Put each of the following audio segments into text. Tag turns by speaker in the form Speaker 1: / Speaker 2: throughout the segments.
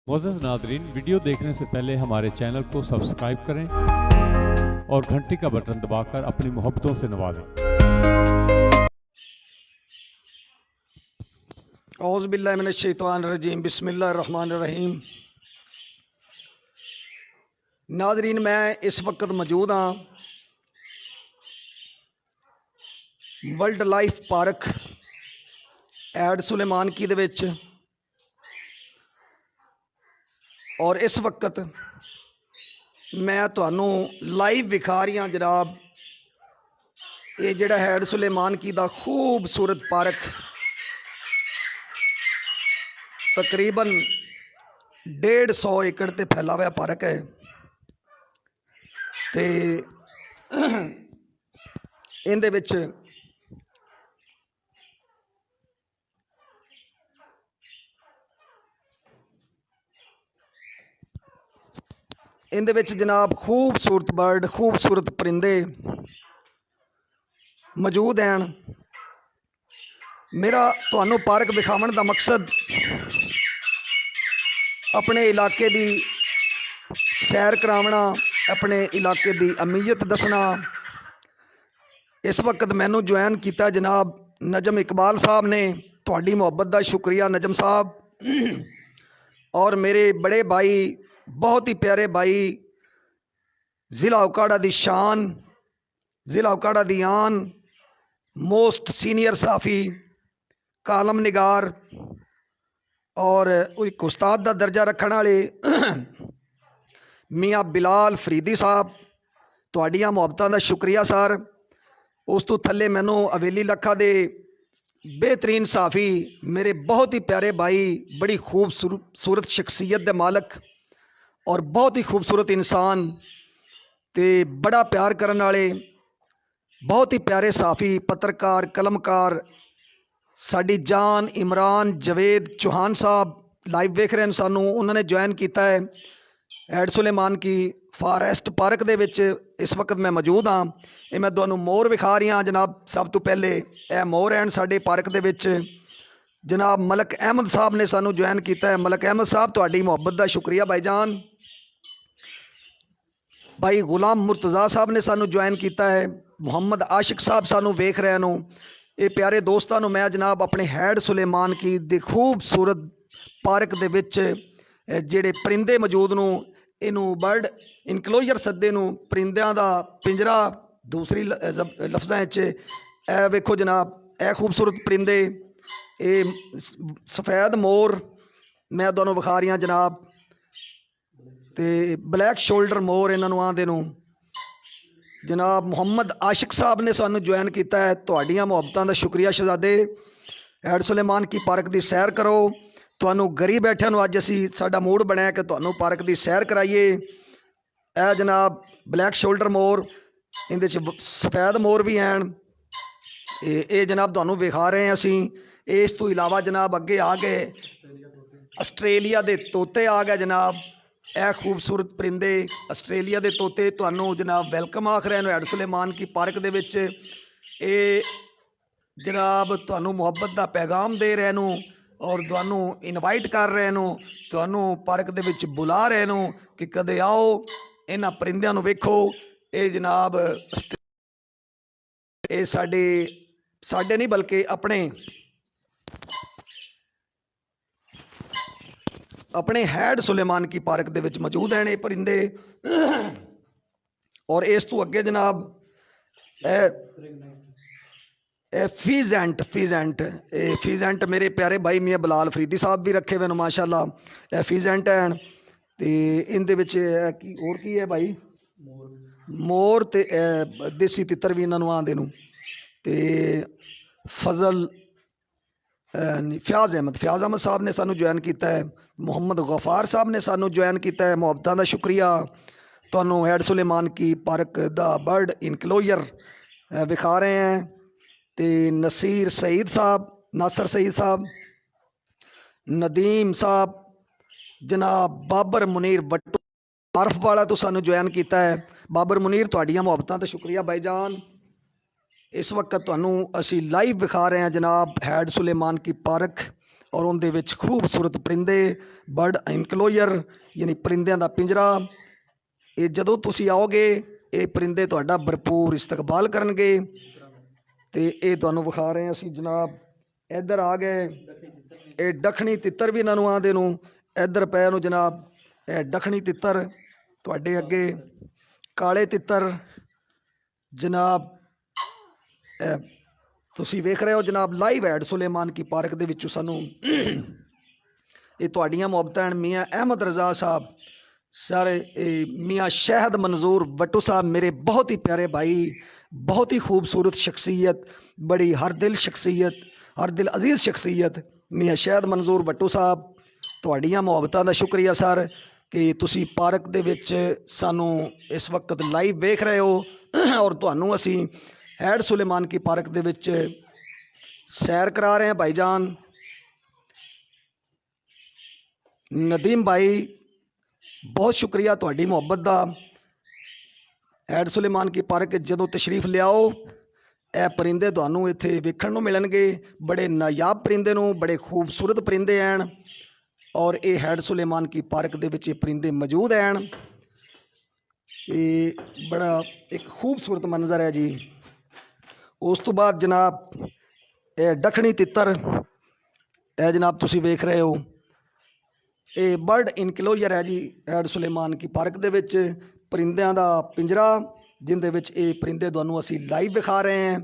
Speaker 1: मोअज़्ज़ज़ नाज़रीन, वीडियो देखने से पहले हमारे चैनल को सब्सक्राइब करें और घंटी का बटन दबाकर अपनी मोहब्बतों से नवाजें।
Speaker 2: औज़ु बिल्लाहि मिनश शैतानिर रजीम, बिस्मिल्लाहिर रहमानिर रहीम। नाज़रीन, मैं इस वक्त मौजूद हाँ वर्ल्ड लाइफ पार्क एड सुलेमान की दे विच और इस वक्त मैं तुहानू लाइव विखा रही हाँ जनाब, ये जिहड़ा हैड सुलेमान की दा खूबसूरत पार्क तकरीबन 150 एकड़ ते फैला हुआ पार्क है। ते इहदे विच जनाब खूबसूरत बर्ड, खूबसूरत परिंदे मौजूद हैं। मेरा तुहानू पार्क विखावन का मकसद अपने इलाके की सैर करावना, अपने इलाके की अहमियत दसना। इस वक्त मैनू ज्वाइन किया जनाब नजम इकबाल साहब ने, तुहाडी मुहब्बत का शुक्रिया नजम साहब। और मेरे बड़े भाई, बहुत ही प्यारे भाई, ज़िला उकाड़ा दी शान, ज़िला उकाड़ा दी आन, मोस्ट सीनियर साफ़ी, कालम निगार और एक उस्ताद का दर्जा रखने वाले मियाँ बिलाल फरीदी साहब, तुहाडियां मुहब्बतां दा शुक्रिया सर। उस तो थले मैनू हवेली लखा दे बेहतरीन साफ़ी, मेरे बहुत ही प्यारे भाई, बड़ी खूबसूरत शख्सियत दे मालक और बहुत ही खूबसूरत इंसान ते बड़ा प्यार करने वाले बहुत ही प्यारे साफ़ी, पत्रकार, कलमकार, साडी जान इमरान जवेद चौहान साहब लाइव वेख रहे हैं सानू। उन्होंने ज्वाइन किया है एड सुलेमान की फॉरेस्ट पार्क दे विच। इस वक्त मैं मौजूद हाँ, ये मैं तुहानू मोर विखा रही हाँ जनाब। सब तो पहले यह मोर हैं साडे पार्क दे विच। जनाब मलक अहमद साहब ने सानू ज्वाइन किया है। मलक अहमद साहब, तुहाडी मुहब्बत का शुक्रिया भाईजान। भाई गुलाम मुर्तज़ा साहब ने सानू ज्वाइन किया है। मुहम्मद आशिक साहब सानू वेख रहे हैं। ये प्यारे दोस्तों मैं जनाब अपने हैड सुलेमान की दे खूबसूरत पार्क दे विच जेड़े परिंदे मौजूद नू, इनू बर्ड इनकलोजर सद्दे नू, परिंदियां दा पिंजरा दूसरी लफ्ज़ां ए वेखो जनाब, ए खूबसूरत परिंदे, ये सफ़ेद मोर मैं दोनों विखा रही जनाब, ते ब्लैक शोल्डर मोर इन्हों आंदे नू। जनाब मुहम्मद आशिक साहब ने सानू ज्वाइन किया है। तुहाडियां मुहब्बतां दा शुक्रिया शहजादे। हैड सुलेमान की पार्क की सैर करो। तुहानू गरी बैठे अज असी साडा मूड बनया कि तुहानू पार्क की सैर कराइए। ए जनाब ब्लैक शोल्डर मोर, इहदे च सफ़ेद मोर भी हैं। ये जनाब तुहानू विखा रहे हैं असी। इस तो इलावा जनाब अगे आ गए आस्ट्रेलिया के तोते आ गए जनाब। यह खूबसूरत परिंदे आस्ट्रेलिया के तोते तुहानू जनाब वैलकम आख रहे हैं हैड सुलेमान की पार्क दे विच। ये जनाब तुहानू मुहब्बत का पैगाम दे रहे हैं और तुहानू इनवाइट कर रहे हैं, तुहानू पार्क दे विच बुला रहे हैं कि कदे आओ इन्हां परिंदियां नू वेखो। ये जनाब ये साडे नहीं बल्कि अपने हैड सुलेमान की पार्क दे विच मौजूद हैं ये परिंदे। और इस तो अगे जनाब फीजेंट मेरे प्यारे भाई मियाँ बिलाल फरीदी साहब भी रखे हुए माशाल्लाह। फीजेंट हैं तो इनके होर की है भाई, मोर ते देसी तितर भी इन्होंने आंदे नू। ते फजल फयाज अहमद साहब ने सानू ज्वाइन किया है। मुहम्मद गफार साहब ने सानू ज्वाइन किया है। मुहब्बतां दा शुक्रिया। तुहानू हैड सुलेमान की पार्क दा बर्ड इनकलोजर विखा रहे हैं। तो नासिर सईद साहब, नदीम साहब, जनाब बाबर मुनीर बट्टू मारफ वाला तो सानू ज्वाइन किया है। बाबर मुनीर, तुहाडियां मुहब्बतां दा शुक्रिया भाईजान। इस वक्त तुहानू असी लाइव विखा रहे हैं जनाब हैड सुलेमान की पार्क ਔਰ ਉਹਦੇ ਵਿੱਚ ਖੂਬਸੂਰਤ ਪਰਿੰਦੇ, ਬਰਡ ਇਨਕਲੋਜ਼ਰ ਯਾਨੀ ਪਰਿੰਦਿਆਂ ਦਾ ਪਿੰਜਰਾ। ਇਹ ਜਦੋਂ ਤੁਸੀਂ ਆਓਗੇ ਇਹ ਪਰਿੰਦੇ ਤੁਹਾਡਾ ਭਰਪੂਰ ਇਸਤਕਬਾਲ ਕਰਨਗੇ। ਤੇ ਇਹ ਤੁਹਾਨੂੰ ਵਿਖਾ ਰਹੇ ਹਾਂ ਅਸੀਂ ਜਨਾਬ। ਇੱਧਰ ਆ ਗਏ, ਇਹ ਦੱਖਣੀ ਤਿੱਤਰ ਵੀ ਇਹਨਾਂ ਨੂੰ ਆਂਦੇ ਨੂੰ, ਇੱਧਰ ਪਏ ਨੂੰ ਜਨਾਬ। ਇਹ ਦੱਖਣੀ ਤਿੱਤਰ ਤੁਹਾਡੇ ਅੱਗੇ, ਕਾਲੇ ਤਿੱਤਰ ਜਨਾਬ। ਇਹ ਤੁਸੀਂ ਵੇਖ ਰਹੇ ਹੋ ਜਨਾਬ ਲਾਈਵ ਐਡ ਸੁਲੇਮਾਨ ਕੀ ਪਾਰਕ ਦੇ ਵਿੱਚੋਂ ਸਾਨੂੰ। ਇਹ ਤੁਹਾਡੀਆਂ ਮੁਹੱਬਤਾਂ ਮੀਆਂ ਅਹਿਮਦ ਰਜ਼ਾ ਸਾਹਿਬ ਸਾਰੇ, मियाँ शहद मंजूर भट्टू साहब मेरे बहुत ही प्यारे भाई, बहुत ही खूबसूरत शख्सियत, बड़ी हर दिल शख्सियत, हर दिल अजीज़ शख्सियत मियाँ शहद मंजूर भट्टू साहब। ਤੁਹਾਡੀਆਂ ਮੁਹੱਬਤਾਂ ਦਾ ਸ਼ੁਕਰੀਆ ਸਰ ਕਿ ਤੁਸੀਂ ਪਾਰਕ ਦੇ ਵਿੱਚ ਸਾਨੂੰ ਇਸ ਵਕਤ ਲਾਈਵ ਵੇਖ ਰਹੇ ਹੋ। ਔਰ ਤੁਹਾਨੂੰ ਅਸੀਂ ਹੈਡ ਸੁਲੇਮਾਨ ਕੀ ਪਾਰਕ ਦੇ ਵਿੱਚ ਸੈਰ ਕਰਾ ਰਹੇ ਹਾਂ ਭਾਈਜਾਨ। ਨਦੀਮ ਭਾਈ ਬਹੁਤ ਸ਼ੁਕਰੀਆ ਤੁਹਾਡੀ ਮੁਹੱਬਤ ਦਾ। ਹੈਡ ਸੁਲੇਮਾਨ ਕੀ ਪਾਰਕ ਜਦੋਂ ਤਸ਼ਰੀਫ ਲਿਆਓ ਇਹ ਪਰਿੰਦੇ ਤੁਹਾਨੂੰ ਇੱਥੇ ਵੇਖਣ ਨੂੰ ਮਿਲਣਗੇ। ਬੜੇ ਨਾਯਾਬ ਪਰਿੰਦੇ ਨੂੰ, ਬੜੇ ਖੂਬਸੂਰਤ ਪਰਿੰਦੇ ਹਨ ਔਰ ਇਹ ਹੈਡ ਸੁਲੇਮਾਨ ਕੀ ਪਾਰਕ ਦੇ ਵਿੱਚ ਇਹ ਪਰਿੰਦੇ ਮੌਜੂਦ ਹਨ। ਇਹ ਬੜਾ ਇੱਕ ਖੂਬਸੂਰਤ ਮੰਜ਼ਰ ਹੈ ਜੀ। ਉਸ ਤੋਂ ਬਾਅਦ ਜਨਾਬ ਇਹ ਦੱਖਣੀ ਤਿੱਤਰ, ਇਹ ਜਨਾਬ ਤੁਸੀਂ ਵੇਖ ਰਹੇ ਹੋ ਇਹ ਬਰਡ ਇਨਕਲੋਜ਼ਰ ਹੈ ਜੀ ਹੈਡ ਸੁਲੇਮਾਨ ਕੀ ਪਾਰਕ ਦੇ ਵਿੱਚ, ਪਰਿੰਦਿਆਂ ਦਾ ਪਿੰਜਰਾ ਜਿੰਦੇ ਵਿੱਚ ਇਹ ਪਰਿੰਦੇ ਤੁਹਾਨੂੰ ਅਸੀਂ ਲਾਈਵ ਵਿਖਾ ਰਹੇ ਹਾਂ।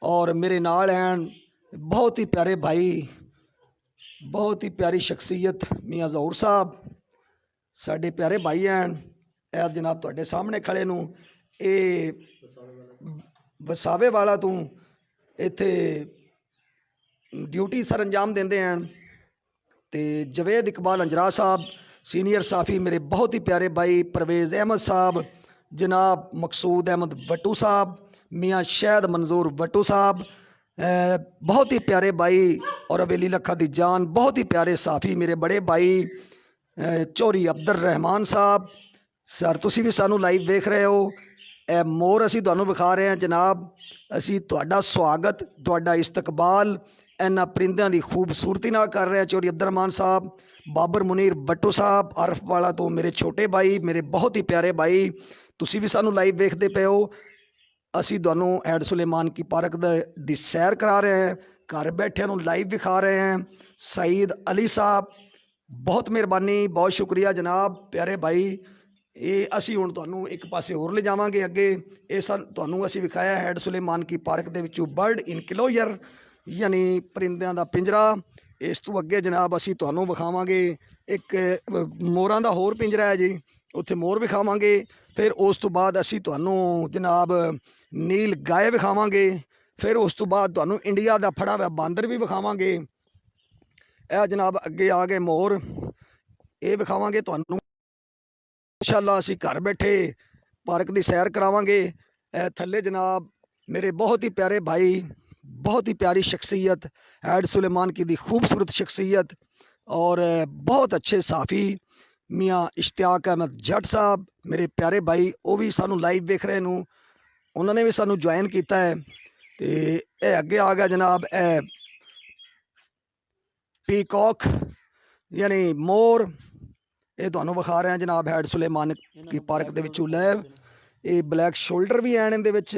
Speaker 2: ਔਰ ਮੇਰੇ ਨਾਲ ਹਨ ਬਹੁਤ ਹੀ ਪਿਆਰੇ ਭਾਈ, ਬਹੁਤ ਹੀ ਪਿਆਰੀ ਸ਼ਖਸੀਅਤ ਮੀਆਂ ਜ਼ਹੂਰ ਸਾਹਿਬ, ਸਾਡੇ ਪਿਆਰੇ ਭਾਈ ਹਨ। ਇਹ ਜਨਾਬ ਤੁਹਾਡੇ ਸਾਹਮਣੇ ਖੜੇ ਨੂੰ ਇਹ ਵਸਾਵੇ ਵਾਲਾ ਤੋਂ ਇੱਥੇ ਡਿਊਟੀ ਸਰ ਅੰਜਾਮ ਦਿੰਦੇ ਹਨ। ਤੇ ਜਵੇਦ ਇਕਬਾਲ ਅੰਜਰਾ ਸਾਹਿਬ ਸੀਨੀਅਰ ਸਾਫੀ, ਮੇਰੇ ਬਹੁਤ ਹੀ ਪਿਆਰੇ ਭਾਈ परवेज़ अहमद साहब, जनाब मकसूद अहमद भट्टू साहब, मियाँ शहद मंजूर भट्टू साहब, बहुत ही प्यारे भाई। और हवेली लखा दी जान बहुत ही प्यारे साफी मेरे बड़े भाई चौधरी अब्दुल रहमान साहब। सर तुसी भी सानू लाइव देख रहे हो। ਇਹ ਮੋਰ ਅਸੀਂ ਤੁਹਾਨੂੰ ਵਿਖਾ ਰਹੇ ਹਾਂ ਜਨਾਬ। ਅਸੀਂ ਤੁਹਾਡਾ ਸਵਾਗਤ, ਤੁਹਾਡਾ ਇਸਤਕਬਾਲ ਇਹਨਾਂ ਪਰਿੰਦਿਆਂ ਦੀ ਖੂਬਸੂਰਤੀ ਨਾਲ ਕਰ ਰਹੇ ਹਾਂ। ਚੌਧਰੀ ਅਬਦੁਲ ਰਹਿਮਾਨ ਸਾਹਿਬ, ਬਾਬਰ ਮੁਨੀਰ ਭੱਟੂ ਸਾਹਿਬ ਅਰਫ ਵਾਲਾ ਤੋਂ ਮੇਰੇ ਛੋਟੇ ਭਾਈ, ਮੇਰੇ ਬਹੁਤ ਹੀ ਪਿਆਰੇ ਭਾਈ, ਤੁਸੀਂ ਵੀ ਸਾਨੂੰ ਲਾਈਵ ਵੇਖਦੇ ਪਏ ਹੋ। ਅਸੀਂ ਤੁਹਾਨੂੰ ਹੈਡ ਸੁਲੇਮਾਨ ਕੀ ਪਾਰਕ ਦੀ ਸੈਰ ਕਰਾ ਰਹੇ ਹਾਂ, ਘਰ ਬੈਠਿਆਂ ਨੂੰ ਲਾਈਵ ਵਿਖਾ ਰਹੇ ਹਾਂ। ਸਈਦ ਅਲੀ ਸਾਹਿਬ ਬਹੁਤ ਮਿਹਰਬਾਨੀ, ਬਹੁਤ ਸ਼ੁਕਰੀਆ ਜਨਾਬ ਪਿਆਰੇ ਭਾਈ। ਇਹ ਅਸੀਂ ਹੁਣ ਤੁਹਾਨੂੰ ਇੱਕ ਪਾਸੇ ਹੋਰ ਲਿਜਾਵਾਂਗੇ ਅੱਗੇ। ਇਹ ਤੁਹਾਨੂੰ ਅਸੀਂ ਵਿਖਾਇਆ ਹੈਡ ਸੁਲੇਮਾਨ ਕੀ ਪਾਰਕ ਦੇ ਵਿੱਚੋਂ ਬਰਡ ਇਨਕਲੋਜ਼ਰ ਯਾਨੀ ਪਰਿੰਦਿਆਂ ਦਾ ਪਿੰਜਰਾ। ਇਸ ਤੋਂ ਅੱਗੇ ਜਨਾਬ ਅਸੀਂ ਤੁਹਾਨੂੰ ਵਿਖਾਵਾਂਗੇ ਇੱਕ ਮੋਰਾਂ ਦਾ ਹੋਰ ਪਿੰਜਰਾ ਹੈ ਜੀ, ਉੱਥੇ ਮੋਰ ਵਿਖਾਵਾਂਗੇ। ਫਿਰ ਉਸ ਤੋਂ ਬਾਅਦ ਅਸੀਂ ਤੁਹਾਨੂੰ ਜਨਾਬ ਨੀਲ ਗਾਏ ਵਿਖਾਵਾਂਗੇ। ਫਿਰ ਉਸ ਤੋਂ ਬਾਅਦ ਤੁਹਾਨੂੰ ਇੰਡੀਆ ਦਾ ਫੜਾ ਹੋਇਆ ਬਾਂਦਰ ਵੀ ਵਿਖਾਵਾਂਗੇ। ਇਹ ਜਨਾਬ ਅੱਗੇ ਆ ਗਏ ਮੋਰ, ਇਹ ਵਿਖਾਵਾਂਗੇ ਤੁਹਾਨੂੰ। इंशाअल्लाह ਅਸੀਂ घर बैठे पार्क की सैर करावांगे। थले जनाब मेरे बहुत ही प्यारे भाई, बहुत ही प्यारी शख्सियत हैड सुलेमान की दी खूबसूरत शख्सियत और बहुत अच्छे साफ़ी मियाँ इश्तियाक अहमद जट साहब मेरे प्यारे भाई, वो भी सानू लाइव देख रहे हैं। उन्होंने भी सानू ज्वाइन किया है। तो यह अगे आ गया जनाब पीकॉक यानी मोर, ਇਹ ਤੁਹਾਨੂੰ ਵਿਖਾ ਰਹੇ ਹਾਂ ਜਨਾਬ ਹੈਡ ਸੁਲੇਮਾਨ ਕੀ ਪਾਰਕ ਦੇ ਵਿੱਚੋਂ ਲਾਈਵ। ਇਹ ਬਲੈਕ ਸ਼ੋਲਡਰ ਵੀ ਐਨ ਇਹਦੇ ਵਿੱਚ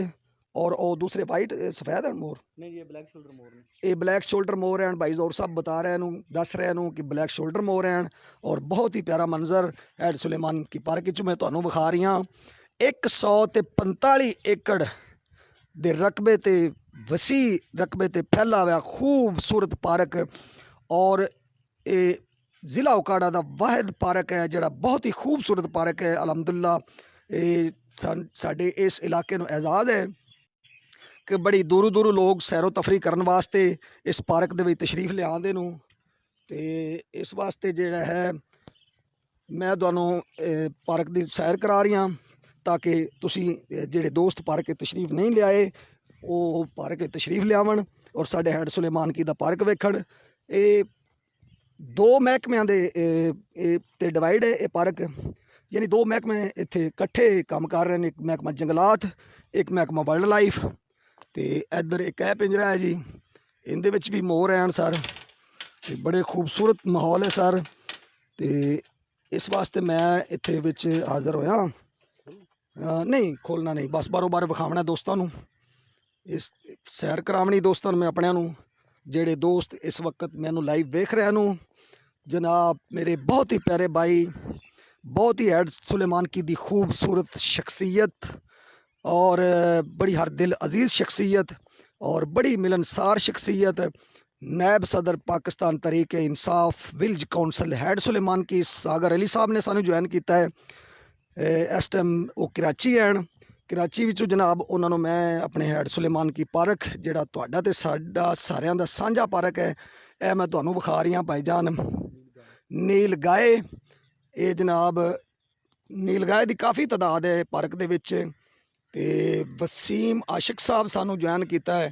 Speaker 2: ਔਰ ਉਹ ਦੂਸਰੇ ਵਾਈਟ ਸਫੈਦ ਹਨ ਮੋਰ। ਨਹੀਂ ਇਹ ਬਲੈਕ ਸ਼ੋਲਡਰ ਮੋਰ ਨੇ, ਇਹ ਬਲੈਕ ਸ਼ੋਲਡਰ ਮੋਰ ਹਨ। ਭਾਈ ਜ਼ੋਰ ਸਾਹਿਬ ਬਤਾ ਰਹੇ ਨੂੰ, ਦੱਸ ਰਹੇ ਨੂੰ ਕਿ ਬਲੈਕ ਸ਼ੋਲਡਰ ਮੋਰ ਹਨ ਔਰ ਬਹੁਤ ਹੀ ਪਿਆਰਾ ਮੰਜ਼ਰ ਹੈਡ ਸੁਲੇਮਾਨ ਕੀ ਪਾਰਕ ਵਿੱਚ ਮੈਂ ਤੁਹਾਨੂੰ ਵਿਖਾ ਰਹੀ ਹਾਂ। 145 ਏਕੜ ਦੇ ਰਕਬੇ ਤੇ ਵਸੀ ਰਕਬੇ ਤੇ ਫੈਲਾ ਹੋਇਆ ਖੂਬਸੂਰਤ ਪਾਰਕ ਔਰ ਇਹ ਜ਼ਿਲ੍ਹਾ ਉਕਾੜਾ ਦਾ ਵਾਹਿਦ ਪਾਰਕ ਹੈ ਜਿਹੜਾ ਬਹੁਤ ਹੀ ਖੂਬਸੂਰਤ ਪਾਰਕ ਹੈ। ਅਲਹਮਦੁਲਿਲਾ ਇਹ ਸਾਡੇ ਇਸ ਇਲਾਕੇ ਨੂੰ ਐਜ਼ਾਜ਼ ਹੈ ਕਿ ਬੜੀ ਦੂਰੋਂ ਦੂਰੋਂ ਲੋਕ ਸੈਰੋ ਤਫਰੀਹ ਕਰਨ ਵਾਸਤੇ ਇਸ ਪਾਰਕ ਦੇ ਵਿੱਚ ਤਸ਼ਰੀਫ ਲਿਆਉਂਦੇ ਨੂੰ। ਤੇ ਇਸ ਵਾਸਤੇ ਜਿਹੜਾ ਹੈ ਮੈਂ ਤੁਹਾਨੂੰ ਪਾਰਕ ਦੀ ਸੈਰ ਕਰਾ ਰਹੀ ਹਾਂ ਤਾਂ ਕਿ ਤੁਸੀਂ ਜਿਹੜੇ ਦੋਸਤ ਪਾਰਕ 'ਚ ਤਸ਼ਰੀਫ ਨਹੀਂ ਲਿਆਏ ਉਹ ਪਾਰਕ 'ਚ ਤਸ਼ਰੀਫ ਲਿਆਵਣ ਔਰ ਸਾਡੇ ਹੈਡ ਸੁਲੇਮਾਨ ਕੀ ਦਾ ਪਾਰਕ ਵੇਖਣ। ਇਹ ਦੋ ਮਹਿਕਮਿਆਂ ਦੇ ਤੇ ਡਿਵਾਈਡ ਹੈ ਇਹ ਪਾਰਕ, ਯਾਨੀ ਦੋ ਮਹਿਕਮੇ ਇੱਥੇ ਇਕੱਠੇ ਕੰਮ ਕਰ ਰਹੇ ਨੇ। ਇੱਕ ਮਹਿਕਮਾ ਜੰਗਲਾਤ, ਇੱਕ ਮਹਿਕਮਾ ਵਾਈਲਡ ਲਾਈਫ। ਤੇ ਇੱਧਰ ਇੱਕ ਇਹ ਪਿੰਜਰਾ ਹੈ ਜੀ, ਇਹਦੇ ਵਿੱਚ ਵੀ ਮੋਰ ਹਨ ਸਰ। ਤੇ ਬੜੇ ਖੂਬਸੂਰਤ ਮਾਹੌਲ ਹੈ ਸਰ। ਤੇ ਇਸ ਵਾਸਤੇ ਮੈਂ ਇੱਥੇ ਵਿੱਚ ਹਾਜ਼ਰ ਹੋਇਆ। ਨਹੀਂ ਖੋਲ੍ਹਣਾ ਨਹੀਂ, ਬਸ ਬਾਰੋ ਬਾਰ ਵਿਖਾਉਣਾ ਦੋਸਤਾਂ ਨੂੰ, ਇਸ ਸੈਰ ਕਰਾਵਣੀ ਦੋਸਤਾਂ ਨੂੰ, ਮੈਂ ਆਪਣਿਆਂ ਨੂੰ, ਜਿਹੜੇ ਦੋਸਤ ਇਸ ਵਕਤ ਮੈਨੂੰ ਲਾਈਵ ਵੇਖ ਰਿਹਾ ਨੂੰ। ਜਨਾਬ ਮੇਰੇ ਬਹੁਤ ਹੀ ਪਿਆਰੇ भाई, बहुत ही हैड सुलेमान की दी खूबसूरत शख्सियत और बड़ी हर दिल अजीज़ शख्सियत और बड़ी मिलनसार शख्सियत, नायब सदर पाकिस्तान तरीक इंसाफ विल्ज कौंसल हैड सुलेमान की सागर अली साहब ने सानू ज्वाइन किया है। इस टाइम वो कराची हैं। कराची विचों जनाब उन्होंने मैं अपने हैड सुलेमान की पार्क जिहड़ा तुहाडा ते साडा सारिਆਂ ਦਾ ਸਾਂਝਾ पार्क है, यह मैं तुहानू विखा रही हाँ भाईजान। नील गाय, ये जनाब नील गाय की काफ़ी तादाद है पार्क दे विच। ते वसीम आशिक साहब सानू ज्वाइन किया है।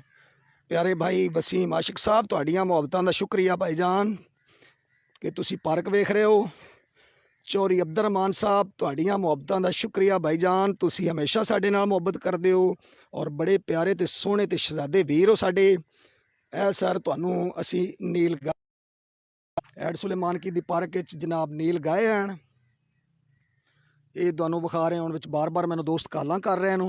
Speaker 2: प्यारे भाई वसीम आशिक साहब, तुहाड़ियां मुहब्बतां दा शुक्रिया भाईजान कि तुसी पार्क वेख रहे हो। चौरी अब्दुल रहमान साहब, तुहाड़ियां मुहब्बतां दा शुक्रिया भाईजान, तुसी हमेशा साडे नाल मुहब्बत करदे हो और बड़े प्यारे ते सोहणे ते शहजादे वीर हो साडे। ए सर तुहानू असी नील हैड सुलेमान की दी पार्क विच जनाब नील गाए हैं, ये तुहानू विखा रहे हैं। बार बार मैनू दोस्त कालां कर रहे हैं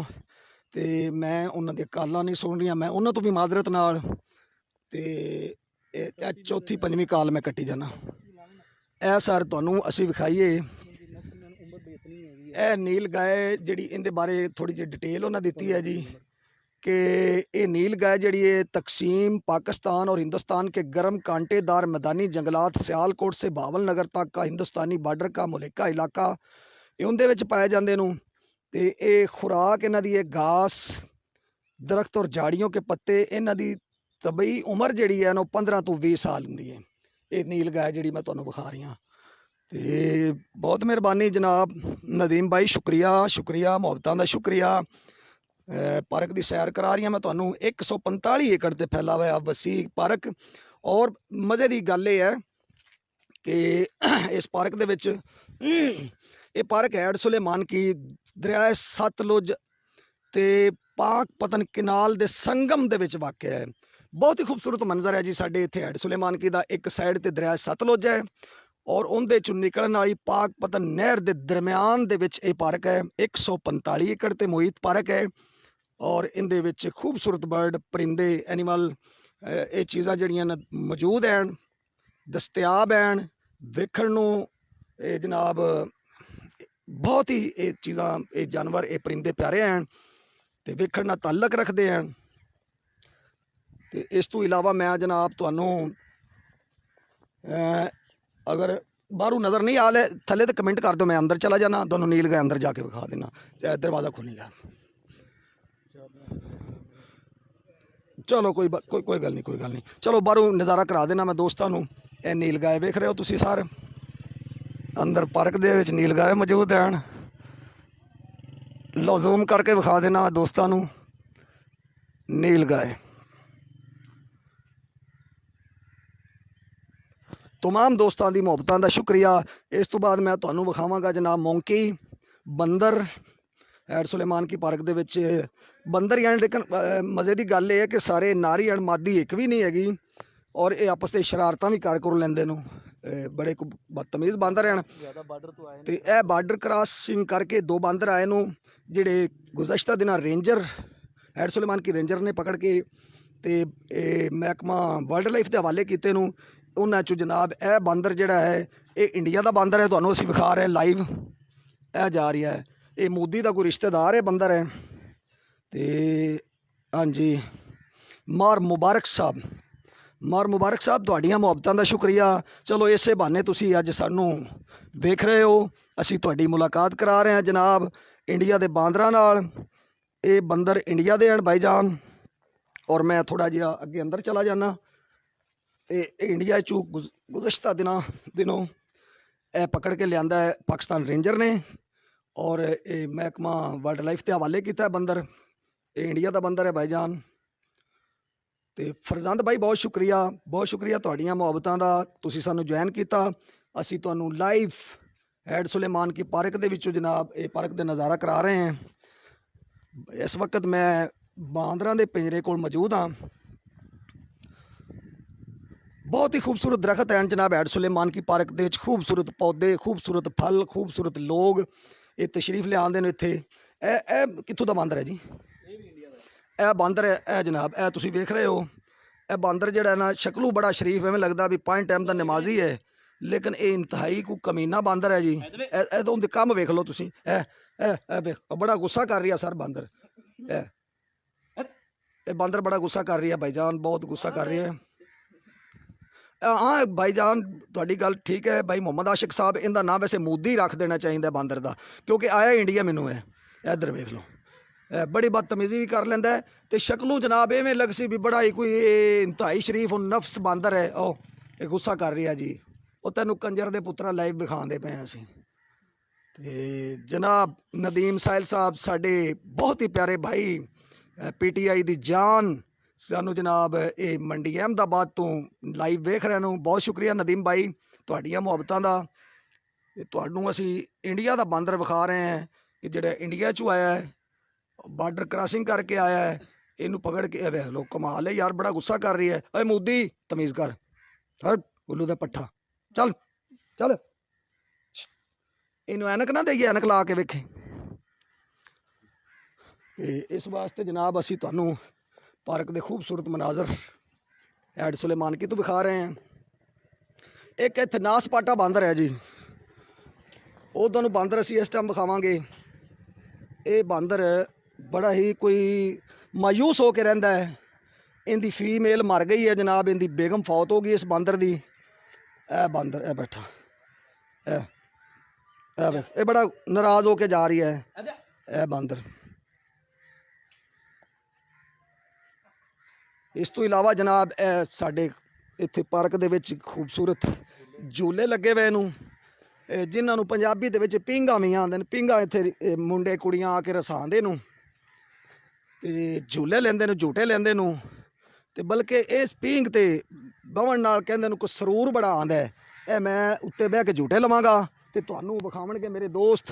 Speaker 2: तो मैं उन्हां दी कालां नहीं सुन रही, मैं उन्हां तो भी माजरत नाल। ते चौथी पंजवीं काल मैं कट्टी जाना। ए सर तुहानू असी विखाईए ए नील गाय जिहड़ी इहदे बारे थोड़ी जी डिटेल उन्हां दित्ती है जी कि ये नील गाय जिहड़ी है तकसीम पाकिस्तान और हिंदुस्तान के गर्म कांटेदार मैदानी जंगलात सियालकोट से भावल नगर तक का हिंदुस्तानी बार्डर का मुलेका इलाका उनदे विच पाए जाते हैं। तो ये खुराक इन्हां दी घास दरख्त और झाड़ियों के पत्ते, इन्हां दी तबई उम्र जिहड़ी है ना 15 तो 20 साल हुंदी है। ये नील गाय जिहड़ी मैं तुहानू विखा रही हाँ। तो बहुत मेहरबानी जनाब नदीम भाई, शुक्रिया शुक्रिया, मुहब्बतां दा शुक्रिया। पार्क की सैर करा रही मैं तुहानू। 145 एकड़ ते फैला हुआ वसी पार्क। और मज़े की गल ये है कि इस पार्क दे विच ये पार्क हैड सुलेमान की दरिया सतलुज ते पाक पतन किनाल दे संगम दे विच वाक़या है। बहुत ही खूबसूरत मंजर है जी साडे इत्थे हैड सुलेमान की दा। एक साइड ते दरिया सतलुज है और उनदे चों निकलण वाली पाक पतन नहर दे दरम्यान दे विच ये पार्क है। 145 एकड़ ते मुहित पार्क है और इनदे विच खूबसूरत बर्ड परिंदे एनिमल ये चीज़ां जिहड़ियां मौजूद हैं, दस्तियाब हैं वेखण नूं। जनाब बहुत ही ये चीज़ां, ये जानवर, ये परिंदे प्यारे हैं तो वेखण नाल ताल्लुक रखते हैं। तो इस तो इलावा मैं जनाब तुहानू अगर बाहरों नज़र नहीं आ रहा थले तो कमेंट कर दो, मैं अंदर चला जाना, दोनों नील गए अंदर जाके विखा देना। दरवाज़ा खुलेगा। चलो कोई गल नहीं, चलो बाहरों नज़ारा करा देना मैं दोस्तों नूं। ये नील गाय वेख रहे हो तुसी सारे, अंदर पार्क दे विच नील गाय मौजूद हैं। लो जूम करके विखा देना दोस्तों नूं नील गाय। तमाम दोस्तों की मुहब्बतां दा शुक्रिया। इस तो बाद मैं तुहानू विखावांगा जनाब मोंकी बंदर। हैड सुलेमान की पार्क दे विच बंदर हैं, लेकिन मज़े की गल यह है कि सारे नारी हैं, मादी एक भी नहीं हैगी और ये आपस में शरारतां भी कर लैंदे नूं। बड़े बदतमीज़ बांदर हैं। तो यह बार्डर क्रॉसिंग करके 2 बांदर आए नूं जिहड़े गुज़श्ता दिनां रेंजर हैड सुलेमान की रेंजर ने पकड़ के ते महकमा वाइल्ड लाइफ के हवाले किए नूं। उन्हां चों जनाब यह बांदर जिहड़ा है ये इंडिया का बांदर है, तुहानूं असीं विखा रहे हैं लाइव। यह जा रही है, ये मोदी का कोई रिश्तेदार है बंदर है। तो हाँ जी मार मुबारक साहब तुहाड़ियां मुहब्बतां दा शुक्रिया। चलो इसे बहाने तुसी अज सानू वेख रहे हो, असी तुहाडी मुलाकात करा रहे हैं जनाब इंडिया के बांदरां नाल। ये बंदर इंडिया दे हैं भाईजान और मैं थोड़ा जिहा अगे अंदर चला जाना। इंडिया चू गुज़श्ता दिनों यह पकड़ के लिया है पाकिस्तान रेंजर ने और ये महकमा वाइल्ड लाइफ के हवाले किया है बंदर। ये इंडिया का बंदर है भाईजान। तो फरजंद भाई बहुत शुक्रिया तुहाड़ियां मुहब्बतां दा, तुसीं सानू ज्वाइन किया। असी तुहानू लाइव हैड सुलेमान की पार्क दे विचों जनाब ये पार्क का नज़ारा करा रहे हैं। इस वक्त मैं बांदरां दे पिंजरे कोल मौजूद हाँ। ਬਹੁਤ ਹੀ ਖੂਬਸੂਰਤ ਦਰਖਤ ਹਨ ਜਨਾਬ ਹੈਡ ਸੁਲੇਮਾਨ ਕੀ ਪਾਰਕ ਦੇ ਵਿੱਚ। ਖੂਬਸੂਰਤ ਪੌਦੇ, ਖੂਬਸੂਰਤ ਫਲ, ਖੂਬਸੂਰਤ ਲੋਕ ਇਹ ਤਸ਼ਰੀਫ ਲਿਆਉਂਦੇ ਨੇ ਇੱਥੇ। ਇਹ ਕਿੱਥੋਂ ਦਾ ਬਾਂਦਰ ਹੈ ਜੀ? ਇਹ ਬਾਂਦਰ ਹੈ, ਇਹ ਜਨਾਬ ਇਹ ਤੁਸੀਂ ਵੇਖ ਰਹੇ ਹੋ। ਇਹ ਬਾਂਦਰ ਜਿਹੜਾ ਨਾ ਸ਼ਕਲੋਂ ਬੜਾ ਸ਼ਰੀਫ, ਐਵੇਂ ਲੱਗਦਾ ਵੀ 5 ਟਾਈਮ ਦਾ ਨਮਾਜ਼ੀ ਹੈ, ਲੇਕਿਨ ਇਹ ਇੰਤਹਾਈ ਕੋ ਕਮੀਨਾ ਬਾਂਦਰ ਹੈ ਜੀ। ਇਹ ਤਾਂ ਉਹਦੇ ਕੰਮ ਵੇਖ ਲਓ ਤੁਸੀਂ। ਇਹ ਵੇਖ ਬੜਾ ਗੁੱਸਾ ਕਰ ਰਹੀ ਹੈ ਸਰ ਬਾਂਦਰ। ਇਹ ਬਾਂਦਰ ਬੜਾ ਗੁੱਸਾ ਕਰ ਰਹੀ ਹੈ ਭਾਈਜਾਨ, ਬਹੁਤ ਗੁੱਸਾ ਕਰ ਰਹੀ ਹੈ। ਹਾਂ ਭਾਈਜਾਨ ਤੁਹਾਡੀ ਗੱਲ ਠੀਕ ਹੈ ਭਾਈ ਮੁਹੰਮਦ ਆਸ਼ਿਕ ਸਾਹਿਬ, ਇਹਦਾ ਨਾਮ ਵੈਸੇ ਮੋਦੀ ਰੱਖ ਦੇਣਾ ਚਾਹੀਦਾ ਬਾਂਦਰ ਦਾ, ਕਿਉਂਕਿ ਆਇਆ ਇੰਡੀਆ ਮੈਨੂੰ ਹੈ। ਇੱਧਰ ਵੇਖ ਲਓ, ਬੜੀ ਬਦਤਮੀਜ਼ੀ ਵੀ ਕਰ ਲੈਂਦਾ ਹੈ ਤੇ ਸ਼ਕਲੋਂ ਜਨਾਬ ਐਵੇਂ ਲੱਗ ਸੀ ਵੀ ਬੜਾ ਹੀ ਕੋਈ ਇੰਤਹਾਈ ਸ਼ਰੀਫ ਨਫਸ ਬਾਂਦਰ ਹੈ। ਉਹ ਇਹ ਗੁੱਸਾ ਕਰ ਰਹੀ ਹੈ ਜੀ। ਉਹ ਤੈਨੂੰ ਕੰਜਰ ਦੇ ਪੁੱਤਰਾ ਲਾਈਵ ਵਿਖਾਉਂਦੇ ਪਏ ਹਾਂ ਅਸੀਂ। ਤੇ ਜਨਾਬ ਨਦੀਮ ਸਾਹਿਲ ਸਾਹਿਬ ਸਾਡੇ ਬਹੁਤ ਹੀ ਪਿਆਰੇ ਭਾਈ, PTI ਦੀ ਜਾਨ, ਸਾਨੂੰ ਜਨਾਬ ਇਹ ਮੰਡੀ ਅਹਿਮਦਾਬਾਦ ਤੋਂ ਲਾਈਵ ਵੇਖ ਰਹੇ ਨੂੰ ਬਹੁਤ ਸ਼ੁਕਰੀਆ ਨਦੀਮ ਭਾਈ ਤੁਹਾਡੀਆਂ ਮੁਹੱਬਤਾਂ ਦਾ। ਤੇ ਤੁਹਾਨੂੰ ਅਸੀਂ ਇੰਡੀਆ ਦਾ ਬਾਂਦਰ ਵਿਖਾ ਰਹੇ ਹਾਂ ਕਿ ਜਿਹੜਾ ਇੰਡੀਆ 'ਚੋਂ ਆਇਆ ਹੈ, ਬਾਰਡਰ ਕ੍ਰਾਸਿੰਗ ਕਰਕੇ ਆਇਆ ਹੈ। ਇਹਨੂੰ ਪਕੜ ਕੇ ਵੇਖ ਲਓ, ਕਮਾਲ ਹੈ ਯਾਰ, ਬੜਾ ਗੁੱਸਾ ਕਰ ਰਹੀ ਹੈ। ਓਏ ਮੋਦੀ ਤਮੀਜ਼ ਕਰ, ਹਟ ਉੱਲੂ ਦਾ ਪੱਠਾ, ਚੱਲ ਚੱਲ। ਇਹਨੂੰ ਐਨਕ ਨਾ ਦੇਈਏ, ਐਨਕ ਲਾ ਕੇ ਵੇਖੇ। ਇਸ ਵਾਸਤੇ ਜਨਾਬ ਅਸੀਂ ਤੁਹਾਨੂੰ ਪਾਰਕ ਦੇ ਖੂਬਸੂਰਤ ਮਨਾਜ਼ਰ ਹੈਡ ਸੁਲੇਮਾਨ ਕੀ ਤੋਂ ਵਿਖਾ ਰਹੇ ਹਾਂ। ਇੱਕ ਇੱਥੇ ਨਾਸਪਾਟਾ ਬਾਂਦਰ ਹੈ ਜੀ, ਉਹ ਤੁਹਾਨੂੰ ਬਾਂਦਰ ਅਸੀਂ ਇਸ ਟਾਈਮ ਵਿਖਾਵਾਂਗੇ। ਇਹ ਬਾਂਦਰ ਬੜਾ ਹੀ ਕੋਈ ਮਾਯੂਸ ਹੋ ਕੇ ਰਹਿੰਦਾ ਹੈ। ਇਹਦੀ ਫੀਮੇਲ ਮਰ ਗਈ ਹੈ ਜਨਾਬ, ਇਹਦੀ ਬੇਗਮ ਫੌਤ ਹੋ ਗਈ ਇਸ ਬਾਂਦਰ ਦੀ। ਇਹ ਬਾਂਦਰ ਇਹ ਬੈਠਾ, ਇਹ ਬੜਾ ਨਾਰਾਜ਼ ਹੋ ਕੇ ਜਾ ਰਹੀ ਹੈ ਇਹ ਬਾਂਦਰ। ਇਸ ਤੋਂ ਇਲਾਵਾ ਜਨਾਬ ਇਹ ਸਾਡੇ ਇੱਥੇ ਪਾਰਕ ਦੇ ਵਿੱਚ ਖੂਬਸੂਰਤ ਝੂਲੇ ਲੱਗੇ ਹੋਏ ਨੂੰ, ਜਿਨ੍ਹਾਂ ਨੂੰ ਪੰਜਾਬੀ ਦੇ ਵਿੱਚ ਪੀਂਘਾਂ ਵੀ ਆਉਂਦੇ ਨੇ। ਪੀਂਘਾਂ ਇੱਥੇ ਮੁੰਡੇ ਕੁੜੀਆਂ ਆ ਕੇ ਰਸਾਉਂਦੇ ਨੂੰ ਤੇ ਝੂਲੇ ਲੈਂਦੇ ਨੂੰ, ਝੂਟੇ ਲੈਂਦੇ ਨੂੰ। ਤੇ ਬਲਕਿ ਇਸ ਪੀਂਘ ਤੇ ਬਵਣ ਨਾਲ ਕਹਿੰਦੇ ਨੂੰ ਕੋਈ ਸਰੂਰ ਬੜਾ ਆਉਂਦਾ ਹੈ। ਇਹ ਮੈਂ ਉੱਤੇ ਬਹਿ ਕੇ ਝੂਟੇ ਲਵਾਂਗਾ ਤੇ ਤੁਹਾਨੂੰ ਵਿਖਾਉਣਗੇ ਮੇਰੇ ਦੋਸਤ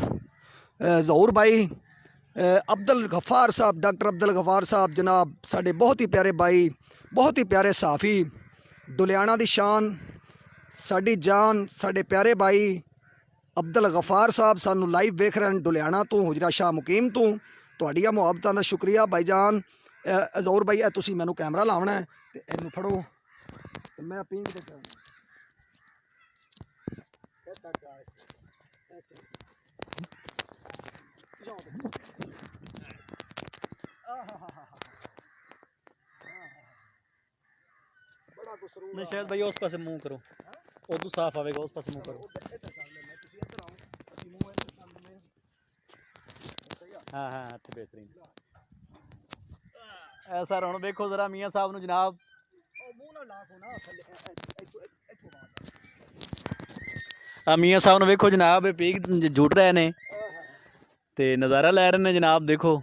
Speaker 2: ਜ਼ਹੂਰ ਭਾਈ, ਅਬਦੁਲ ਗਫਾਰ ਸਾਹਿਬ, ਡਾਕਟਰ ਅਬਦੁਲ ਗਫਾਰ ਸਾਹਿਬ ਜਨਾਬ ਸਾਡੇ ਬਹੁਤ ਹੀ ਪਿਆਰੇ ਭਾਈ, ਬਹੁਤ ਹੀ ਪਿਆਰੇ ਸਾਫੀ, ਦੁਲਿਆਣਾ ਦੀ ਸ਼ਾਨ, ਸਾਡੀ ਜਾਨ, ਸਾਡੇ ਪਿਆਰੇ ਭਾਈ ਅਬਦੁਲ ਗਫਾਰ ਸਾਹਿਬ ਸਾਨੂੰ ਲਾਈਵ ਵੇਖ ਰਹੇ ਹਨ ਦੁਲਿਆਣਾ ਤੋਂ, ਹੁਜਰਾ ਸ਼ਾਹ ਮੁਕੀਮ ਤੋਂ। ਤੁਹਾਡੀਆਂ ਮੁਹੱਬਤਾਂ ਦਾ ਸ਼ੁਕਰੀਆ ਭਾਈਜਾਨ। ਜ਼ਹੂਰ ਭਾਈ ਇਹ ਤੁਸੀਂ ਮੈਨੂੰ ਕੈਮਰਾ ਲਾਉਣਾ ਹੈ ਤੇ ਇਹਨੂੰ ਫੜੋ ਤੇ ਮੈਂ ਪੀਂਘ ਤੇ
Speaker 3: नहीं शायद भैया उस पास मुंह करो, उदू साफ आएगा, उस पास मुंह करो। हाँ हाँ तो बेहतरीन ऐसा हुण देखो जरा मियाँ साहब नूं जनाब, मियाँ साहब नूं वेखो जनाब पीक झूट रहे ने ते नज़ारा लै रहे ने जनाब। देखो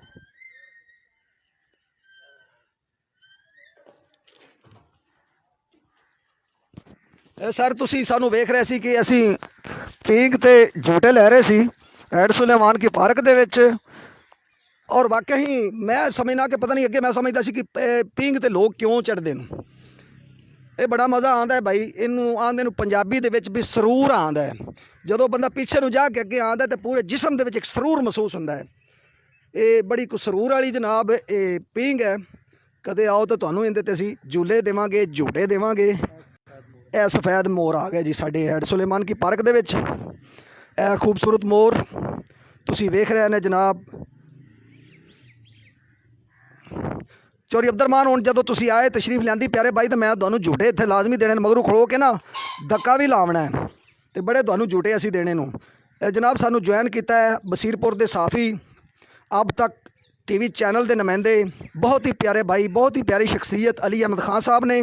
Speaker 2: ਸਰ ਤੁਸੀਂ ਸਾਨੂੰ ਵੇਖ ਰਹੇ ਸੀ ਕਿ ਅਸੀਂ ਪੀਂਘ ਤੇ ਝੂਟੇ ਲੈ ਰਹੇ ਸੀ ਹੈਡ ਸੁਲੇਮਾਨ ਕੀ ਪਾਰਕ ਦੇ ਵਿੱਚ। ਔਰ ਵਾਕਿਆ ਹੀ ਮੈਂ ਸਮਝਣਾ ਕਿ ਪਤਾ ਨਹੀਂ, ਅੱਗੇ ਮੈਂ ਸਮਝਦਾ ਸੀ ਕਿ ਪੀਂਘ ਤੇ ਲੋਕ ਕਿਉਂ ਚੜ੍ਹਦੇ ਨੇ। ਇਹ ਬੜਾ ਮਜ਼ਾ ਆਉਂਦਾ ਹੈ ਭਾਈ, ਇਹਨੂੰ ਆਉਂਦੇ ਨੂੰ ਪੰਜਾਬੀ ਦੇ ਵਿੱਚ ਵੀ ਸਰੂਰ ਆਉਂਦਾ ਹੈ। ਜਦੋਂ ਬੰਦਾ ਪਿੱਛੇ ਨੂੰ ਜਾ ਕੇ ਅੱਗੇ ਆਉਂਦਾ ਤੇ ਪੂਰੇ ਜਿਸਮ ਦੇ ਵਿੱਚ ਇੱਕ ਸਰੂਰ ਮਹਿਸੂਸ ਹੁੰਦਾ ਹੈ। ਇਹ ਬੜੀ ਕੁ ਸਰੂਰ ਵਾਲੀ ਜਨਾਬ ਇਹ ਪੀਂਘ ਹੈ। ਕਦੇ ਆਓ ਤਾਂ ਤੁਹਾਨੂੰ ਇਹਦੇ ਤੇ ਅਸੀਂ ਝੂਲੇ ਦੇਵਾਂਗੇ, ਝੂਟੇ ਦੇਵਾਂਗੇ। ਇਹ ਸਫੈਦ ਮੋਰ ਆ ਗਿਆ ਜੀ ਸਾਡੇ ਹੈਡ ਸੁਲੇਮਾਨ ਕੀ ਪਾਰਕ ਦੇ ਵਿੱਚ। ਇਹ ਖੂਬਸੂਰਤ ਮੋਰ ਤੁਸੀਂ ਵੇਖ ਰਹੇ ਨੇ ਜਨਾਬ। ਚੌਰੀ ਅਬਦੁਰਮਾਨ ਹੁਣ ਜਦੋਂ ਤੁਸੀਂ ਆਏ ਤਸ਼ਰੀਫ ਲਿਆਂਦੀ ਪਿਆਰੇ ਬਾਈ, ਤਾਂ ਮੈਂ ਤੁਹਾਨੂੰ ਝੂਟੇ ਇੱਥੇ ਲਾਜ਼ਮੀ ਦੇਣੇ ਨੇ, ਮਗਰੋਂ ਖੜੋ ਕੇ ਨਾ ਧੱਕਾ ਵੀ ਲਾਉਣਾ ਹੈ ਤੇ ਬੜੇ ਤੁਹਾਨੂੰ ਝੂਟੇ ਅਸੀਂ ਦੇਣੇ ਨੂੰ। ਜਨਾਬ ਸਾਨੂੰ ਜੁਆਇਨ ਕੀਤਾ ਹੈ ਬਸੀਰਪੁਰ ਦੇ ਸਾਫੀ ਅਬ ਤੱਕ TV ਚੈਨਲ ਦੇ ਨੁਮਾਇੰਦੇ, ਬਹੁਤ ਹੀ ਪਿਆਰੇ ਭਾਈ, ਬਹੁਤ ਹੀ ਪਿਆਰੀ ਸ਼ਖਸੀਅਤ ਅਲੀ ਅਹਿਮਦ ਖਾਨ ਸਾਹਿਬ ਨੇ।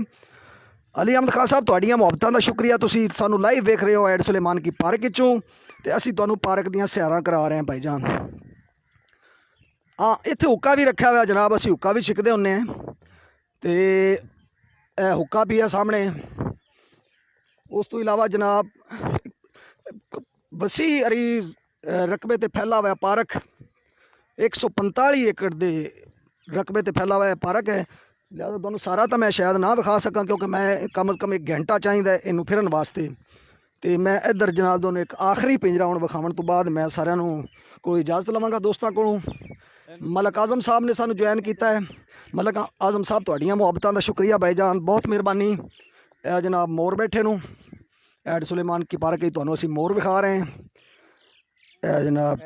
Speaker 2: ਅਲੀ ਅਹਿਮਦ ਖਾਨ ਸਾਹਿਬ ਤੁਹਾਡੀਆਂ ਮੁਹੱਬਤਾਂ ਦਾ ਸ਼ੁਕਰੀਆ, ਤੁਸੀਂ ਸਾਨੂੰ ਲਾਈਵ ਵੇਖ ਰਹੇ ਹੋ ਹੈਡ ਸੁਲੇਮਾਨ ਕੀ ਪਾਰਕ ਵਿੱਚੋਂ ਤੇ ਅਸੀਂ ਤੁਹਾਨੂੰ ਪਾਰਕ ਦੀਆਂ ਸੈਰਾਂ ਕਰਾ ਰਹੇ ਹਾਂ ਭਾਈਜਾਨ। ਹਾਂ ਇੱਥੇ ਹੁੱਕਾ ਵੀ ਰੱਖਿਆ ਹੋਇਆ ਜਨਾਬ, ਅਸੀਂ ਹੁੱਕਾ ਵੀ ਛਿਕਦੇ ਹੁੰਦੇ ਹਾਂ ਤੇ ਇਹ ਹੁੱਕਾ ਵੀ ਹੈ ਸਾਹਮਣੇ। ਉਸ ਤੋਂ ਇਲਾਵਾ ਜਨਾਬ ਵਸੀ ਅਰੀਜ਼ ਰਕਬੇ ਤੇ ਫੈਲਾ ਹੋਇਆ ਪਾਰਕ, 145 ਏਕੜ ਦੇ ਰਕਬੇ ਤੇ ਫੈਲਾ ਹੋਇਆ ਪਾਰਕ ਹੈ। ਲਿਆ ਤੁਹਾਨੂੰ ਸਾਰਾ ਤਾਂ ਮੈਂ ਸ਼ਾਇਦ ਨਾ ਵਿਖਾ ਸਕਾਂ, ਕਿਉਂਕਿ ਮੈਂ ਕਮ ਸੇ ਕਮ 1 ਘੰਟਾ ਚਾਹੀਦਾ ਇਹਨੂੰ ਫਿਰਨ ਵਾਸਤੇ। ਤੇ ਮੈਂ ਇੱਧਰ ਜਨਾਬ ਤੁਹਾਨੂੰ ਇੱਕ ਆਖਰੀ ਪਿੰਜਰਾ ਹੁਣ ਵਿਖਾਉਣ ਤੋਂ ਬਾਅਦ ਮੈਂ ਸਾਰਿਆਂ ਨੂੰ ਕੋਈ ਇਜਾਜ਼ਤ ਲਵਾਂਗਾ ਦੋਸਤਾਂ ਕੋਲੋਂ। ਮਲਕ ਆਜ਼ਮ ਸਾਹਿਬ ਨੇ ਸਾਨੂੰ ਜੁਆਇਨ ਕੀਤਾ ਹੈ। ਮਲਕ ਆਜ਼ਮ ਸਾਹਿਬ ਤੁਹਾਡੀਆਂ ਮੁਹੱਬਤਾਂ ਦਾ ਸ਼ੁਕਰੀਆ ਭਾਈਜਾਨ, ਬਹੁਤ ਮਿਹਰਬਾਨੀ। ਇਹ ਜਨਾਬ ਮੋਰ ਬੈਠੇ ਨੂੰ ਐਡ ਸੁਲੇਮਾਨ ਕੀ ਪਾਰਕ ਵਿੱਚ ਤੁਹਾਨੂੰ ਅਸੀਂ ਮੋਰ ਵਿਖਾ ਰਹੇ ਹਾਂ। ਇਹ ਜਨਾਬ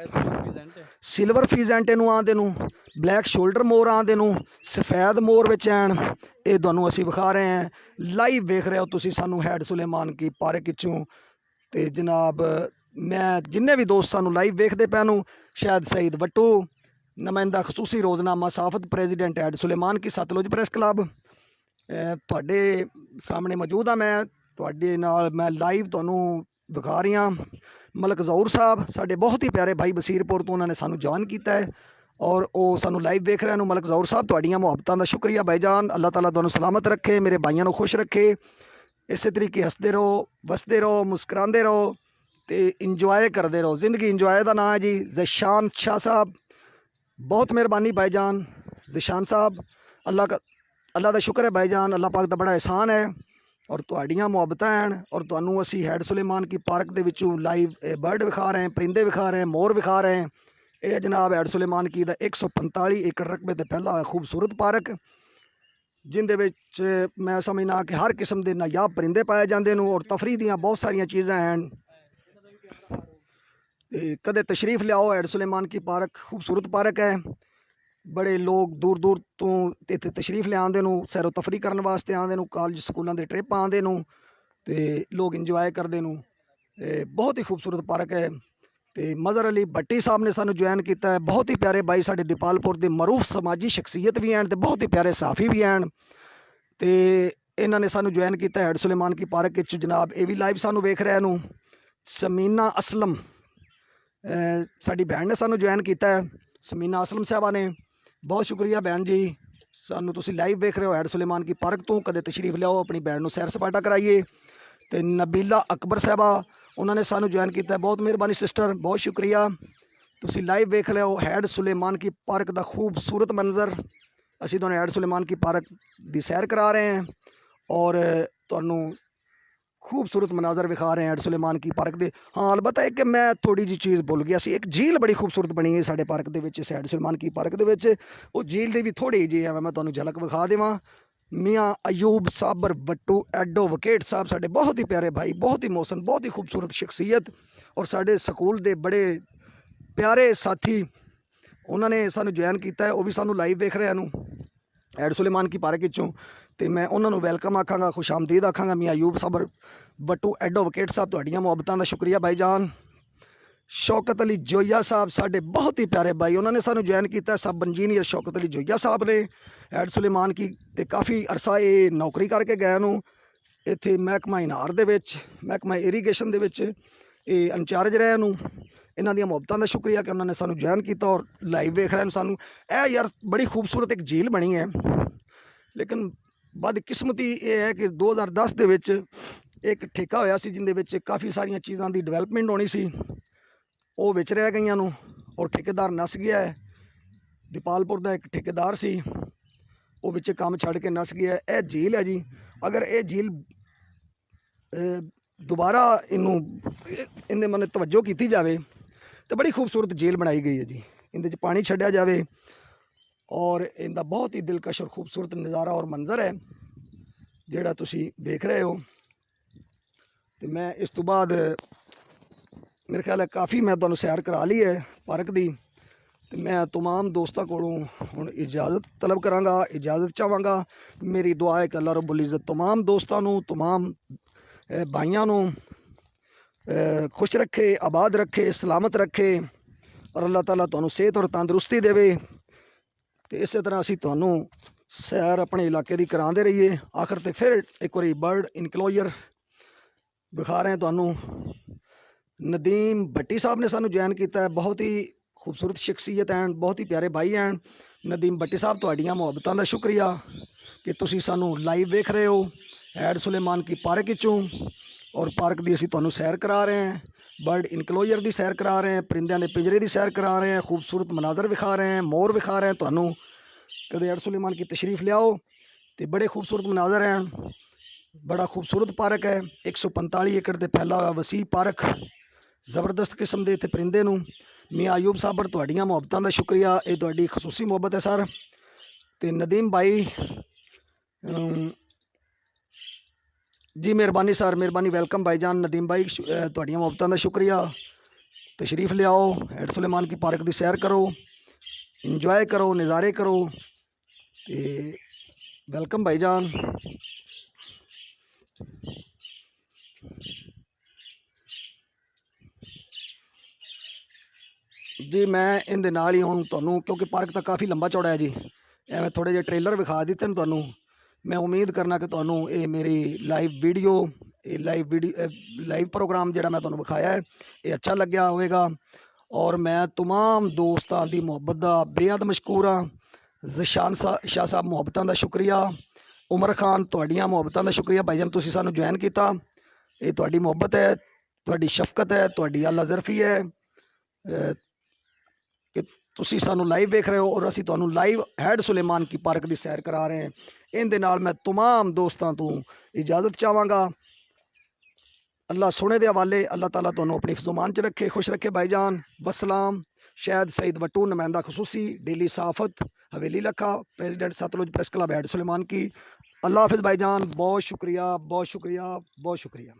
Speaker 2: ਸਿਲਵਰ ਫੀਜ਼ੈਂਟ ਇਹਨੂੰ ਆਂਦੇ ਨੂੰ, ਬਲੈਕ ਸ਼ੋਲਡਰ ਮੋਰ ਆਂਦੇ ਨੂੰ, ਸਫੈਦ ਮੋਰ ਵਿੱਚ ਐਣ ਇਹ ਤੁਹਾਨੂੰ ਅਸੀਂ ਵਿਖਾ ਰਹੇ ਹਾਂ। ਲਾਈਵ ਵੇਖ ਰਹੇ ਹੋ ਤੁਸੀਂ ਸਾਨੂੰ ਹੈਡ ਸੁਲੇਮਾਨ ਕੀ ਪਾਰਕ ਵਿੱਚੋਂ। ਤੇ ਜਨਾਬ ਮੈਂ ਜਿੰਨੇ ਵੀ ਦੋਸਤ ਸਾਨੂੰ ਲਾਈਵ ਵੇਖਦੇ ਪਏ ਨੂੰ, ਸ਼ਾਇਦ ਸਈਦ ਵੱਟੂ ਨੁਮਾਇੰਦਾ ਖਸੂਸੀ ਰੋਜ਼ਨਾਮਾ ਸਾਫਤ ਪ੍ਰੈਜ਼ੀਡੈਂਟ ਹੈਡ ਸੁਲੇਮਾਨ ਕੀ ਸਤਲੁਜ ਪ੍ਰੈਸ ਕਲੱਬ ਤੁਹਾਡੇ ਸਾਹਮਣੇ ਮੌਜੂਦ ਹਾਂ। ਮੈਂ ਤੁਹਾਡੇ ਨਾਲ ਮੈਂ ਲਾਈਵ ਤੁਹਾਨੂੰ ਵਿਖਾ ਰਹੀ ਹਾਂ। ਮਲਕ ਜ਼ਹੂਰ ਸਾਹਿਬ ਸਾਡੇ ਬਹੁਤ ਹੀ ਪਿਆਰੇ ਭਾਈ ਬਸੀਰਪੁਰ ਤੋਂ, ਉਹਨਾਂ ਨੇ ਸਾਨੂੰ ਜੁਆਇਨ ਕੀਤਾ ਹੈ ਔਰ ਉਹ ਸਾਨੂੰ ਲਾਈਵ ਵੇਖ ਰਹੇ ਨੂੰ। ਮਲਕ ਜ਼ਹੂਰ ਸਾਹਿਬ ਤੁਹਾਡੀਆਂ ਮੁਹੱਬਤਾਂ ਦਾ ਸ਼ੁਕਰੀਆ ਭਾਈਜਾਨ, ਅੱਲਾਹ ਤਾਲਾ ਤੁਹਾਨੂੰ ਸਲਾਮਤ ਰੱਖੇ, ਮੇਰੇ ਭਾਈਆਂ ਨੂੰ ਖੁਸ਼ ਰੱਖੇ। ਇਸੇ ਤਰੀਕੇ ਹੱਸਦੇ ਰਹੋ, ਵਸਦੇ ਰਹੋ, ਮੁਸਕਰਾਉਂਦੇ ਰਹੋ ਤੇ ਇੰਜੋਏ ਕਰਦੇ ਰਹੋ। ਜ਼ਿੰਦਗੀ ਇੰਜੋਏ ਦਾ ਨਾਂ ਹੈ ਜੀ। ਜ਼ੀशान शाह साहब बहुत मेहरबानी भाईजान। ਜ਼ੀशान साहब अल्लाह का शुक्र है भाईजान, अल्लाह पाक का बड़ा एहसान है और ਤੁਹਾਡੀਆਂ ਮੁਹੱਬਤਾਂ हैं। और ਤੁਹਾਨੂੰ ਅਸੀਂ ਹੈਡ ਸੁਲੇਮਾਨ की पार्क ਦੇ ਵਿੱਚੋਂ ਲਾਈਵ ਬਰਡ ਵਿਖਾ ਰਹੇ ਹਾਂ, ਪਰਿੰਦੇ ਵਿਖਾ ਰਹੇ ਹਾਂ, ਮੋਰ ਵਿਖਾ ਰਹੇ ਹਾਂ। ਇਹ ਜਨਾਬ ਹੈਡ ਸੁਲੇਮਾਨ ਕੀ ਦਾ 145 ਏਕੜ ਰਕਬੇ ਤੇ ਫੈਲਾ ਹੋਇਆ ਖੂਬਸੂਰਤ ਪਾਰਕ, ਜਿੰਦੇ ਵਿੱਚ ਮੈਂ ਸਮਝਣਾ ਕਿ ਹਰ ਕਿਸਮ ਦੇ ਨਾਯਾਬ ਪਰਿੰਦੇ ਪਾਏ ਜਾਂਦੇ ਨੂੰ ਔਰ ਤਫਰੀਹ ਦੀਆਂ ਬਹੁਤ ਸਾਰੀਆਂ ਚੀਜ਼ਾਂ ਹਨ। ਤੇ ਕਦੇ ਤਸ਼ਰੀਫ ਲਿਆਓ, ਹੈਡ ਸੁਲੇਮਾਨ ਕੀ ਪਾਰਕ ਖੂਬਸੂਰਤ ਪਾਰਕ ਹੈ। ਬੜੇ ਲੋਕ ਦੂਰ ਦੂਰ ਤੋਂ ਇੱਥੇ ਤਸ਼ਰੀਫ ਲਿਆਉਂਦੇ ਨੂੰ, ਸੈਰੋ ਤਫਰੀਹ ਕਰਨ ਵਾਸਤੇ ਆਉਂਦੇ ਨੂੰ, ਕਾਲਜ ਸਕੂਲਾਂ ਦੇ ਟ੍ਰਿਪ ਆਉਂਦੇ ਨੂੰ ਤੇ ਲੋਕ ਇੰਜੋਏ ਕਰਦੇ ਨੂੰ। ਬਹੁਤ ਹੀ ਖੂਬਸੂਰਤ ਪਾਰਕ ਹੈ। ਤੇ ਮਜ਼ਹਰ ਅਲੀ ਭੱਟੀ ਸਾਹਿਬ ਨੇ ਸਾਨੂੰ ਜੁਆਇਨ ਕੀਤਾ ਹੈ। ਬਹੁਤ ਹੀ ਪਿਆਰੇ ਬਾਈ ਸਾਡੇ ਦੀਪਾਲਪੁਰ ਦੇ ਮਰੂਫ ਸਮਾਜੀ ਸ਼ਖਸੀਅਤ ਵੀ ਹਨ ਤੇ ਬਹੁਤ ਹੀ ਪਿਆਰੇ ਸਾਫੀ ਵੀ ਹਨ। ਤੇ ਇਹਨਾਂ ਨੇ ਸਾਨੂੰ ਜੁਆਇਨ ਕੀਤਾ ਹੈਡ ਸੁਲੇਮਾਨ ਕੀ ਪਾਰਕ ਵਿੱਚ। ਜਨਾਬ ਇਹ ਵੀ ਲਾਈਵ ਸਾਨੂੰ ਵੇਖ ਰਿਹਾ ਨੂੰ। ਸਮੀਨਾ ਅਸਲਮ ਸਾਡੀ ਭੈਣ ਨੇ ਸਾਨੂੰ ਜੁਆਇਨ ਕੀਤਾ ਹੈ। ਸਮੀਨਾ ਅਸਲਮ ਸਾਹਿਬਾ ਨੇ ਬਹੁਤ ਸ਼ੁਕਰੀਆ ਭੈਣ ਜੀ, ਸਾਨੂੰ ਤੁਸੀਂ ਲਾਈਵ ਵੇਖ ਰਹੇ ਹੋ ਹੈਡ ਸੁਲੇਮਾਨ ਕੀ ਪਾਰਕ ਤੋਂ। ਕਦੇ ਤਸ਼ਰੀਫ ਲਿਆਓ, ਆਪਣੀ ਭੈਣ ਨੂੰ ਸੈਰ ਸਪਾਟਾ ਕਰਾਈਏ। ਤੇ ਨਬੀਲਾ ਅਕਬਰ ਸਾਹਿਬਾ ਉਹਨਾਂ ਨੇ ਸਾਨੂੰ ਜੁਆਇਨ ਕੀਤਾ, ਬਹੁਤ ਮਿਹਰਬਾਨੀ ਸਿਸਟਰ, ਬਹੁਤ ਸ਼ੁਕਰੀਆ। ਤੁਸੀਂ ਲਾਈਵ ਵੇਖ ਰਹੇ ਹੋ ਹੈਡ ਸੁਲੇਮਾਨ ਕੀ ਪਾਰਕ ਦਾ ਖੂਬਸੂਰਤ ਮੰਜ਼ਰ। ਅਸੀਂ ਤੁਹਾਨੂੰ ਹੈਡ ਸੁਲੇਮਾਨ ਕੀ ਪਾਰਕ ਦੀ ਸੈਰ ਕਰਾ ਰਹੇ ਹਾਂ ਔਰ ਤੁਹਾਨੂੰ खूबसूरत मनाजर विखा रहे हैं हैड सुलेमान की पार्क के। हाँ अलबत्ता है कि मैं थोड़ी जी चीज़ भुल गया सी, एक झील बड़ी खूबसूरत बनी है साढ़े पार्क के विच, हैड सुलेमान की पार्क के विच। वो झील की भी थोड़ी जी है, मैं तुहानूं झलक विखा देवां। मियाँ अयूब साबर वट्टू एडवोकेट साहब साढ़े बहुत ही प्यारे भाई, बहुत ही मौसम, बहुत ही खूबसूरत शख्सियत और साढ़े स्कूल के बड़े प्यारे साथी, उन्होंने सानू ज्वाइन किया है। वो भी सानू लाइव वेख रहे हैं हैड सुलेमान की पार्क विचों। तो मैं उन्होंने वैलकम आखांगा, खुश आमदीद आखांगा। मियाँ अयूब साबर वट्टू एडवोकेट साहब तुहाड़ियां मुहब्बतां दा शुक्रिया भाईजान। शौकत अली जोया साहब साढ़े बहुत ही प्यारे भाई, उन्होंने सानू ज्वाइन किया। सब इंजीनियर शौकत अली जोया साहब ने हैड सुलेमान की ते काफ़ी अरसा ये नौकरी करके गए नूं इत्थे महकमा इनार दे विच, महकमा इरीगेशन दे विच ये इंचार्ज रहे नूं। इन्हां दियां मुहब्बतां दा शुक्रिया कि उन्होंने सानू ज्वाइन किया और लाइव वेख रहे हैं सानू। ए यार बड़ी खूबसूरत एक झील बनी है, लेकिन बदकिस्मती ये है कि 2010 दे विच एक ठेका होया सी जिंदे विच काफ़ी सारियां चीज़ां दी डिवेलपमेंट होनी सी, वो विच रह गईयां नूं और ठेकेदार नस गया है। दीपालपुर का एक ठेकेदार सी, वो विच काम छड़ के नस गया है। यह झील है जी, अगर ये झील दोबारा इनू इन्हें मन तवज्जो की जाए तो बड़ी खूबसूरत झील बनाई गई है जी। इहदे पानी छड्डिया जाए और इनका बहुत ही दिलकश और खूबसूरत नज़ारा और मंजर है जिहड़ा तुसी देख रहे हो। तो मैं इस तो बाद मेरे ख्याल है काफ़ी मैं तुहानूं सैर करा ली है पार्क दी। तो मैं तमाम दोस्तों कोलों हुण इजाज़त तलब करांगा, इजाज़त चाहांगा। मेरी दुआ है कि अल्लाह रब्बुल इज़्ज़त तमाम दोस्तों नूं, तमाम भाइयों नूं खुश रखे, आबाद रखे, सलामत रखे और अल्लाह ताला तुहानूं सेहत और तंदुरुस्ती देवे। तो इस तरह असीं तुहानूं सैर अपने इलाके की करांदे रहिए। आखिर ते फिर एक बार बर्ड इनक्लोजर विखा रहे हैं तुहानूं। नदीम भट्टी साहब ने सानू ज्वाइन किया है, बहुत ही खूबसूरत शख्सियत हैं, बहुत ही प्यारे भाई हैं। नदीम भट्टी साहब तुहाड़ियां मुहब्बतां दा शुक्रिया कि तुसीं सानू लाइव वेख रहे हो हैड सुलेमान की पार्क विचों और पार्क की असीं तुहानूं सैर करा रहे हैं, बर्ड इनक्लोजर की सैर करा रहे हैं, परिंदियां दे पिंजरे की सैर करा रहे हैं, खूबसूरत मनाजर विखा रहे हैं, मोर विखा रहे हैं तुहानूं। कदे हैड सुलेमान की तशरीफ़ लियाओ, ਤੇ ਬੜੇ ਖੂਬਸੂਰਤ ਮਨਾਜ਼ਰ ਹਨ। ਬੜਾ ਖੂਬਸੂਰਤ ਪਾਰਕ ਹੈ। 145 ਏਕੜ ਤੇ ਫੈਲਾ ਹੋਇਆ ਵਸੀਹ ਪਾਰਕ। ਜ਼ਬਰਦਸਤ ਕਿਸਮ ਦੇ ਇੱਥੇ ਪਰਿੰਦੇ ਨੂੰ। ਮੀਆਂ ਆਯੂਬ ਸਾਬਰ, ਤੁਹਾਡੀਆਂ ਮੁਹੱਬਤਾਂ ਦਾ ਸ਼ੁਕਰੀਆ। ਇਹ ਤੁਹਾਡੀ ਖਸੂਸੀ ਮੁਹੱਬਤ ਹੈ ਸਰ। ਤੇ ਨਦੀਮ ਭਾਈ ਜੀ ਮਿਹਰਬਾਨੀ ਸਰ, ਮਿਹਰਬਾਨੀ। ਵੈਲਕਮ ਭਾਈजान नदीम भाई, ਤੁਹਾਡੀਆਂ ਮੁਹੱਬਤਾਂ ਦਾ ਸ਼ੁਕਰੀਆ। तशरीफ़ ले आओ, हैड सुलेमान की पार्क की सैर करो, इंजॉय करो, नज़ारे करो। ते वेलकम भाईजान। जी मैं इहदे नाल ही हुण तुहानूं, क्योंकि पार्क तो काफ़ी लंबा चौड़ा है जी, एवें थोड़े जे ट्रेलर विखा दिते ने तुहानूं। मैं उम्मीद करना कि तुहानूं ये मेरी लाइव वीडियो, लाइव प्रोग्राम जिहड़ा मैं तुहानूं विखाया है ये अच्छा लग्या होवेगा। और मैं तमाम दोस्तां दी मुहब्बत दा बेहद मशकूर हाँ। ज़शान शाह साहब, मुहब्बतां दा शुक्रिया। उमर खान, तुहाड़ियां मुहब्बतां दा शुक्रिया भाईजान, तुसीं सानूं ज्वाइन कीता। ये तुहाड़ी मुहब्बत है, तुहाड़ी शफकत है, तुहाड़ी आला ज़रफ़ी है कि तुसीं सानूं लाइव वेख रहे हो और असीं तुहानूं लाइव हैड सुलेमान की पार्क की सैर करा रहे हैं। इहदे नाल मैं तमाम दोस्तां तो इजाज़त चाहांगा। अल्लाह सोने दे हवाले। अल्लाह ताला तुहानूं अपनी हिफ्ज़-ओ-मान च रखे, खुश रखे भाईजान। वसलाम। शायद सईद बट्टू, नुमाइंदा खसूसी, daily Sahafat, Haveli Lakha, president Sutlej press club head Suleman की। अल्लाह हाफिज़ भाईजान। बहुत शुक्रिया, बहुत शुक्रिया, बहुत शुक्रिया।